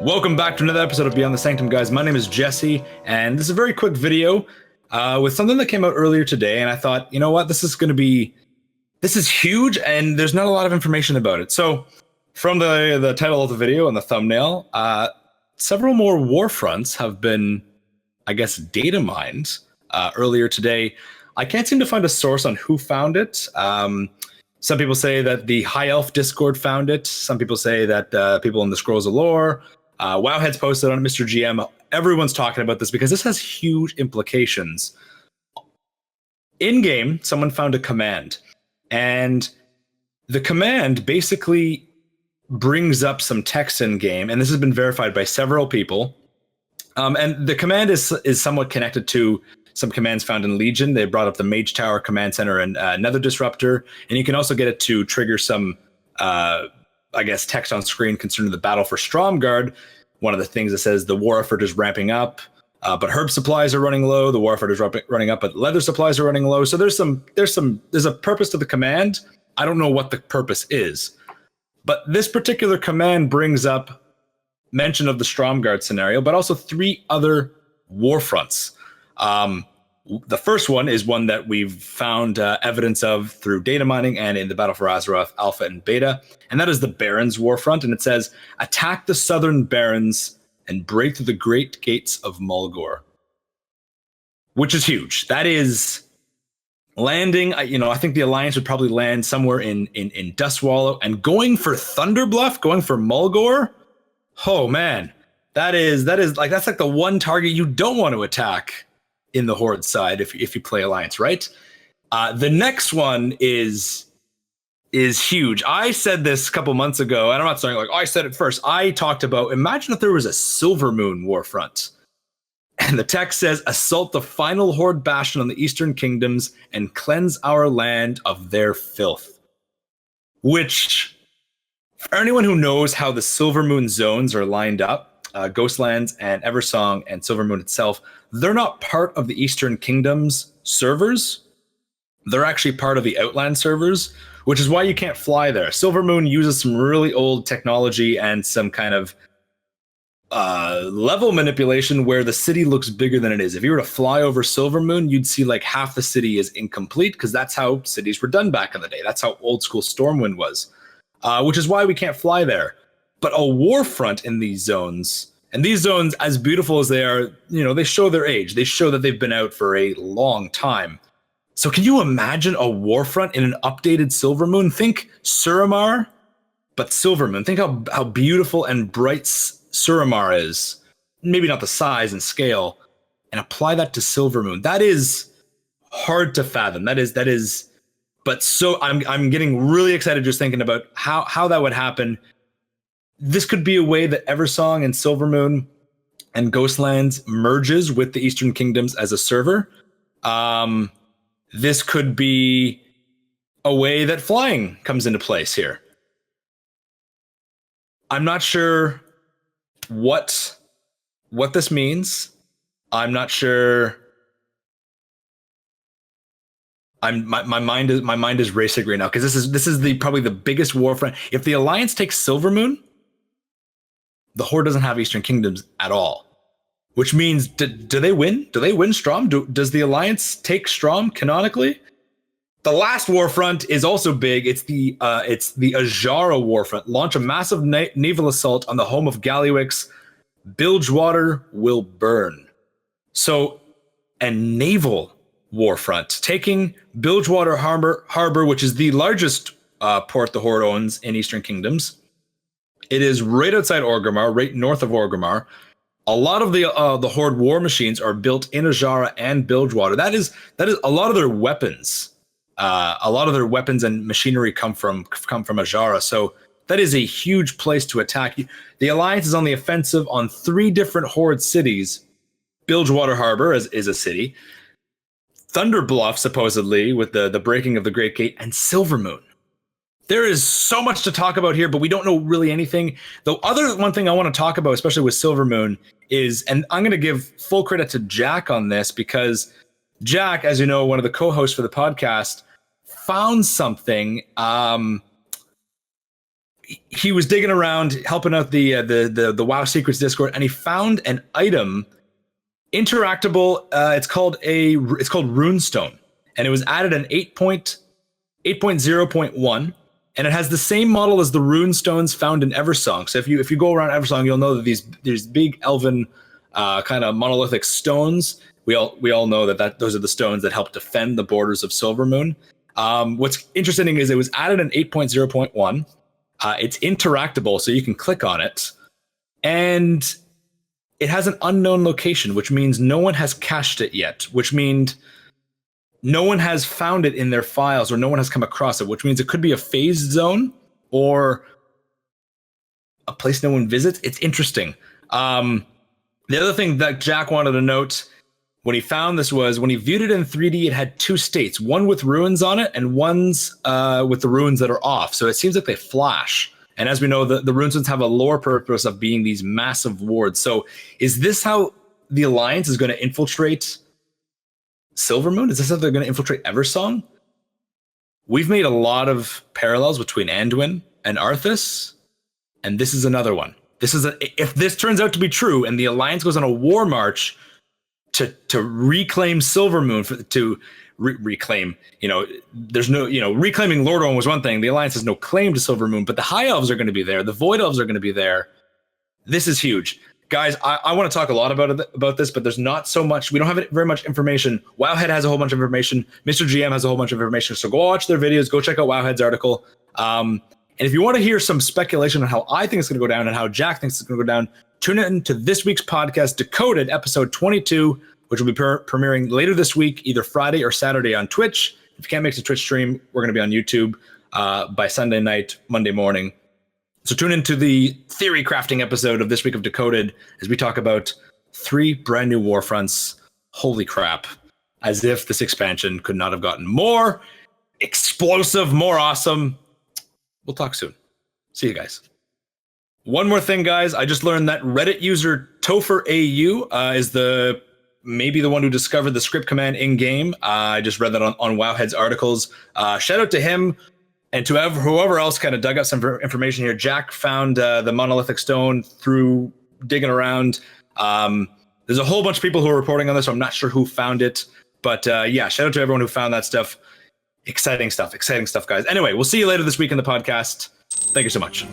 Welcome back to another episode of Beyond the Sanctum, guys. My name is Jesse, and this is a very quick video with something that came out earlier today, and I thought, you know what, this is huge, and there's not a lot of information about it. So, from the title of the video and the thumbnail, several more Warfronts have been, I guess, data mined earlier today. I can't seem to find a source on who found it. Some people say that the High Elf Discord found it. Some people say that people in the Scrolls of Lore. Wowhead's posted on Mr. GM. Everyone's talking about this because this has huge implications. In-game, someone found a command. And the command basically brings up some text in-game. And this has been verified by several people. And the command is somewhat connected to some commands found in Legion. They brought up the Mage Tower Command Center and Nether Disruptor. And you can also get it to trigger some I guess, text on screen concerning the battle for Stromgarde. One of the things that says the war effort is ramping up, but herb supplies are running low. The war effort is running up, but leather supplies are running low. So there's a purpose to the command. I don't know what the purpose is, but this particular command brings up mention of the Stromgarde scenario, but also 3 other war fronts. The first one is one that we've found evidence of through data mining and in the Battle for Azeroth Alpha and Beta, and that is the Barrens Warfront, and it says, attack the southern Barrens and break through the great gates of Mulgore. Which is huge. That is landing, I think the Alliance would probably land somewhere in Dustwallow, and going for Thunderbluff, going for Mulgore, oh man, that's like the one target you don't want to attack in the Horde side if you play Alliance, right? The next one is huge. I said this a couple months ago, and I'm not saying like, I said it first. I talked about, imagine if there was a Silvermoon Warfront. And the text says, assault the final Horde bastion on the Eastern Kingdoms and cleanse our land of their filth. Which, for anyone who knows how the Silvermoon zones are lined up, Ghostlands and Eversong and Silvermoon itself, they're not part of the Eastern Kingdom's servers. They're actually part of the Outland servers, which is why you can't fly there. Silvermoon uses some really old technology and some kind of level manipulation where the city looks bigger than it is. If you were to fly over Silvermoon, you'd see like half the city is incomplete because that's how cities were done back in the day. That's how old school Stormwind was, which is why we can't fly there. But a Warfront in these zones, and these zones, as beautiful as they are, they show their age. They show that they've been out for a long time. So can you imagine a Warfront in an updated Silvermoon? Think Suramar, but Silvermoon. Think how beautiful and bright Suramar is. Maybe not the size and scale, and apply that to Silvermoon. That is hard to fathom. That is. But so I'm getting really excited just thinking about how that would happen. This could be a way that Eversong and Silvermoon and Ghostlands merges with the Eastern Kingdoms as a server. This could be a way that flying comes into place here. I'm not sure what this means. I'm not sure. My mind is racing right now because this is probably the biggest Warfront. If the Alliance takes Silvermoon, the Horde doesn't have Eastern Kingdoms at all, which means do they win? Do they win Strom? Does the Alliance take Strom canonically? The last Warfront is also big. It's the Azshara Warfront. Launch a massive naval assault on the home of Gallywix. Bilgewater will burn. So, a naval Warfront taking Bilgewater Harbor, which is the largest port the Horde owns in Eastern Kingdoms. It is right outside Orgrimmar, right north of Orgrimmar. A lot of the Horde war machines are built in Azshara and Bilgewater. That is a lot of their weapons. A lot of their weapons and machinery come from Azshara. So that is a huge place to attack. The Alliance is on the offensive on 3 different Horde cities. Bilgewater Harbor is a city. Thunderbluff, supposedly, with the breaking of the Great Gate, and Silvermoon. There is so much to talk about here, but we don't know really anything. The other one thing I want to talk about, especially with Silvermoon, is, and I'm going to give full credit to Jack on this, because Jack, as you know, one of the co-hosts for the podcast, found something he was digging around, helping out the WoW Secrets Discord, and he found an item, interactable. It's called Runestone, and it was added in 8.0.1, and it has the same model as the Runestones found in Eversong. So if you go around Eversong, you'll know that there's big elven kind of monolithic stones. We all know that those are the stones that help defend the borders of Silvermoon. What's interesting is it was added in 8.0.1. It's interactable, so you can click on it, and it has an unknown location, which means no one has cached it yet, which means no one has found it in their files, or no one has come across it, which means it could be a phased zone or a place no one visits. It's interesting. The other thing that Jack wanted to note when he found this was when he viewed it in 3D, it had two states, one with ruins on it and one's with the ruins that are off. So it seems like they flash. And as we know, the ruins have a lore purpose of being these massive wards. So is this how the Alliance is going to infiltrate Silvermoon? Is this how they're going to infiltrate Eversong? We've made a lot of parallels between Anduin and Arthas, and this is another one. If this turns out to be true and the Alliance goes on a war march to reclaim Silvermoon, reclaim, there's no, reclaiming Lordaeron was one thing. The Alliance has no claim to Silvermoon, but the High Elves are going to be there. The Void Elves are going to be there. This is huge. Guys, I want to talk a lot about this, but there's not so much. We don't have very much information. Wowhead has a whole bunch of information. Mr. GM has a whole bunch of information. So go watch their videos. Go check out Wowhead's article. And if you want to hear some speculation on how I think it's going to go down and how Jack thinks it's going to go down, tune in to this week's podcast, Decoded, episode 22, which will be premiering later this week, either Friday or Saturday on Twitch. If you can't make the Twitch stream, we're going to be on YouTube by Sunday night, Monday morning. So tune into the theory crafting episode of this week of Decoded as we talk about 3 brand new Warfronts. Holy crap. As if this expansion could not have gotten more explosive, more awesome. We'll talk soon. See you guys. One more thing, guys. I just learned that Reddit user TopherAU is maybe the one who discovered the script command in-game. I just read that on Wowhead's articles. Shout out to him. And to whoever else kind of dug up some information here. Jack found the monolithic stone through digging around. There's a whole bunch of people who are reporting on this, so I'm not sure who found it. But yeah, shout out to everyone who found that stuff. Exciting stuff, guys. Anyway, we'll see you later this week in the podcast. Thank you so much.